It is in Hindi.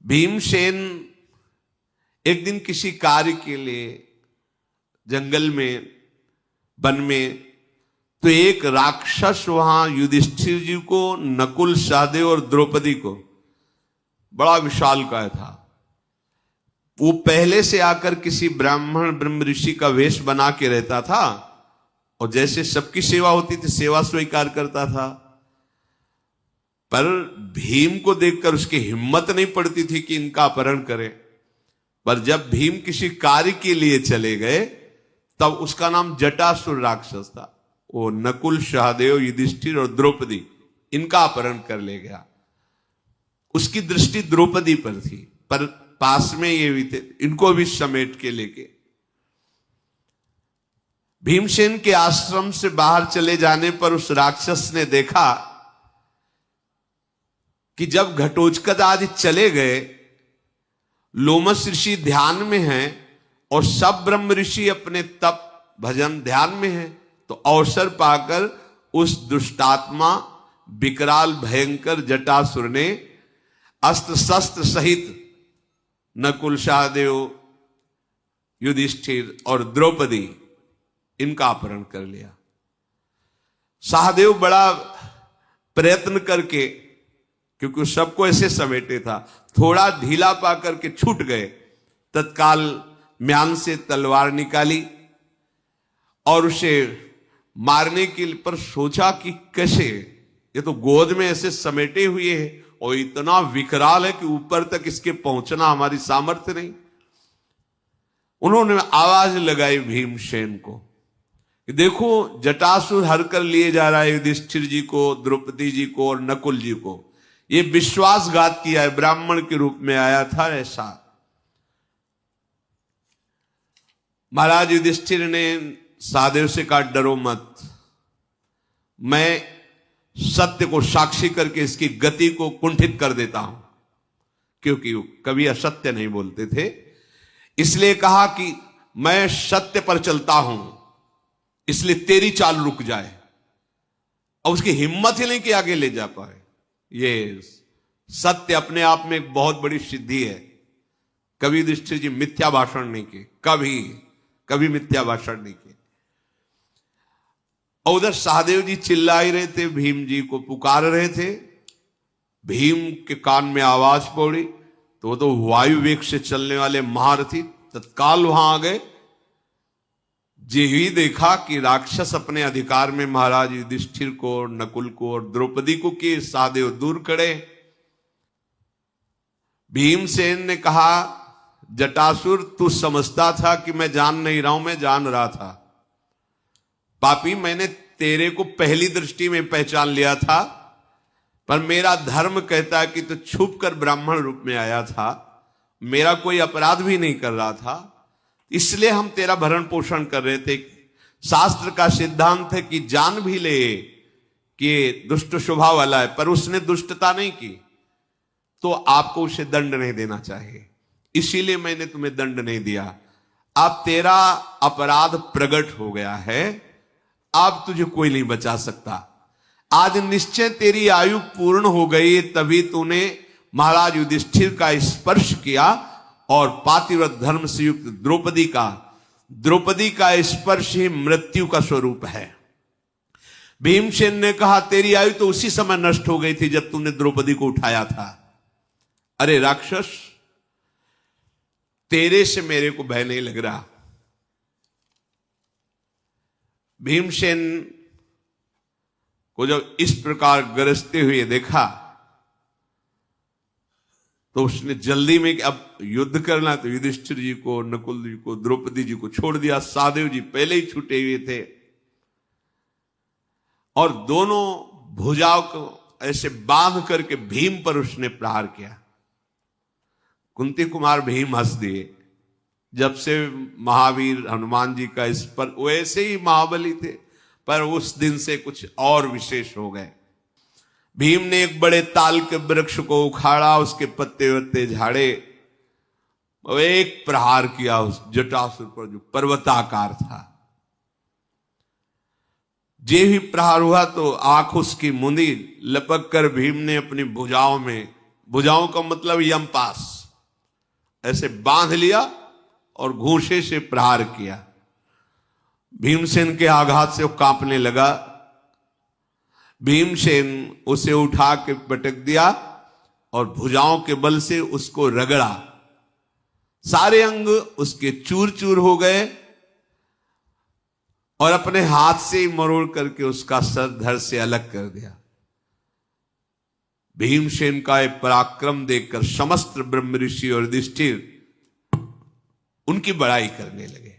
भीमसेन एक दिन किसी कार्य के लिए जंगल में, वन में, तो एक राक्षस वहां युधिष्ठिर जी को, नकुल, सहदेव और द्रौपदी को, बड़ा विशालकाय था, वो पहले से आकर किसी ब्राह्मण ब्रह्म ऋषि का वेश बना के रहता था और जैसे सबकी सेवा होती थी सेवा स्वीकार करता था। पर भीम को देखकर उसकी हिम्मत नहीं पड़ती थी कि इनका अपहरण करे। पर जब भीम किसी कार्य के लिए चले गए तब उसका नाम जटासुर राक्षस था। वो नकुल, सहदेव, युधिष्ठिर और द्रौपदी इनका अपहरण कर ले गया। उसकी दृष्टि द्रौपदी पर थी, पर पास में ये भी थे, इनको भी समेट के लेके भीमसेन के आश्रम से बाहर चले जाने पर उस राक्षस ने देखा कि जब घटोत्कच आदि चले गए, लोमस ऋषि ध्यान में हैं और सब ब्रह्म ऋषि अपने तप भजन ध्यान में हैं, तो अवसर पाकर उस दुष्टात्मा विकराल भयंकर जटासुर ने अस्त्र शस्त्र सहित नकुल, सहदेव, युधिष्ठिर और द्रौपदी इनका अपहरण कर लिया। सहदेव बड़ा प्रयत्न करके, क्योंकि सबको ऐसे समेटे था, थोड़ा ढीला पा करके छूट गए। तत्काल म्यान से तलवार निकाली और उसे मारने के लिए, पर सोचा कि कैसे, ये तो गोद में ऐसे समेटे हुए है और इतना विकराल है कि ऊपर तक इसके पहुंचना हमारी सामर्थ्य नहीं। उन्होंने आवाज लगाई भीमसेन को, देखो जटासुर हर कर लिए जा रहा है युधिष्ठिर जी को, द्रौपदी जी को और नकुल जी को। ये विश्वासघात किया है, ब्राह्मण के रूप में आया था ऐसा। महाराज युधिष्ठिर ने सहदेव से कहा, डरो मत, मैं सत्य को साक्षी करके इसकी गति को कुंठित कर देता हूं। क्योंकि कभी असत्य नहीं बोलते थे, इसलिए कहा कि मैं सत्य पर चलता हूं, इसलिए तेरी चाल रुक जाए। और उसकी हिम्मत ही नहीं कि आगे ले जा पाए। ये सत्य अपने आप में एक बहुत बड़ी सिद्धि है। कभी युधिष्ठिर जी मिथ्या भाषण नहीं किए, कभी मिथ्या भाषण नहीं किए। और उधर सहदेव जी चिल्ला ही रहे थे, भीम जी को पुकार रहे थे। भीम के कान में आवाज पड़ी तो वो तो वायु वेग से चलने वाले महारथी तत्काल वहां आ गए। जे ही देखा कि राक्षस अपने अधिकार में महाराज युधिष्ठिर को, नकुल को और द्रौपदी को किए, सहदेव दूर खड़े। भीमसेन ने कहा, जटासुर तू समझता था कि मैं जान नहीं रहा हूं, मैं जान रहा था। पापी, मैंने तेरे को पहली दृष्टि में पहचान लिया था, पर मेरा धर्म कहता है कि तू छुप कर ब्राह्मण रूप में आया था, मेरा कोई अपराध भी नहीं कर रहा था, इसलिए हम तेरा भरण पोषण कर रहे थे। शास्त्र का सिद्धांत है कि जान भी ले कि दुष्ट स्वभाव वाला है, पर उसने दुष्टता नहीं की तो आपको उसे दंड नहीं देना चाहिए, इसीलिए मैंने तुम्हें दंड नहीं दिया। अब तेरा अपराध प्रकट हो गया है, अब तुझे कोई नहीं बचा सकता। आज निश्चय तेरी आयु पूर्ण हो गई, तभी तूने महाराज युधिष्ठिर का स्पर्श किया और पातिव्रत धर्म से युक्त द्रौपदी का स्पर्श ही मृत्यु का स्वरूप है। भीमसेन ने कहा, तेरी आयु तो उसी समय नष्ट हो गई थी जब तूने द्रौपदी को उठाया था। अरे राक्षस, तेरे से मेरे को भय नहीं लग रहा। भीमसेन को जब इस प्रकार गरजते हुए देखा तो उसने जल्दी में कि अब युद्ध करना, तो युधिष्ठिर जी को, नकुल जी को, द्रौपदी जी को छोड़ दिया। सहदेव जी पहले ही छूटे हुए थे और दोनों भुजाओं को ऐसे बांध करके भीम पर उसने प्रहार किया। कुंती कुमार भीम हंस दिए। जब से महावीर हनुमान जी का इस पर, वैसे ही महाबली थे, पर उस दिन से कुछ और विशेष हो गए। भीम ने एक बड़े ताल के वृक्ष को उखाड़ा, उसके पत्ते वत्ते झाड़े, एक प्रहार किया उस जटासुर पर जो पर्वताकार था। जे ही प्रहार हुआ तो आंख उसकी मुंदी, लपक कर भीम ने अपनी भुजाओं में भुजाओं का मतलब यमपास, ऐसे बांध लिया और घूंसे से प्रहार किया। भीमसेन के आघात से वो कांपने लगा। भीमसेन उसे उठा के पटक दिया और भुजाओं के बल से उसको रगड़ा। सारे अंग उसके चूर चूर हो गए और अपने हाथ से ही मरोड़ करके उसका सर धड़ से अलग कर दिया। भीमसेन का एक पराक्रम देखकर समस्त ब्रह्म ऋषि और युधिष्ठिर उनकी बड़ाई करने लगे।